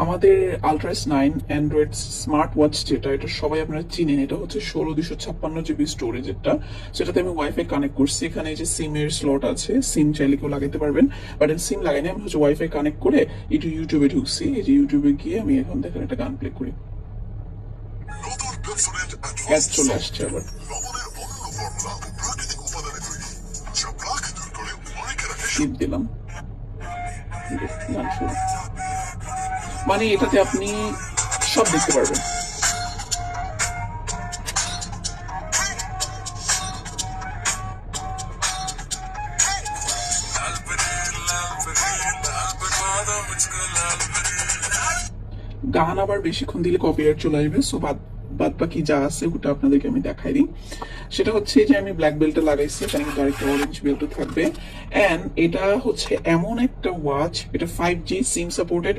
আমাদের আলট্রাস 9 Android smart watch যেটা, এটা সবাই আপনারা চিনেন। এটা হচ্ছে 16 256 GB স্টোরেজ। এটা সেটাতে আমি ওয়াইফাই কানেক্ট করছি। এখানে যে সিমের স্লট আছে, সিম চাইলে কেউ লাগাইতে পারবেন, বাট সিম লাগাইনি। আমি হচ্ছে ওয়াইফাই কানেক্ট করে একটু ইউটিউবে ঢুকছি। এই যে ইউটিউবে গিয়ে আমি এখন দেখেন একটা গান প্লে করি, অ্যাড চলে আসছে আবার। স্কিপ দিলাম, গান শুরু। মানে এটাতে আপনি সব দেখতে পারবেন। গান আবার বেশিক্ষণ দিলে কপিরাইট চলে আসবে, সো বাদ বাদ বাকি যা আছে ওটা আপনাদেরকে আমি দেখাই দিই। সেটা হচ্ছে যে আমি ব্ল্যাক বেল্টে লাগাইছি, এখানে কিন্তু আরেকটা অরেঞ্জ বেল্টও থাকবে। অ্যান্ড এটা হচ্ছে এমন একটা ওয়াচ, এটা 5G সিম সাপোর্টেড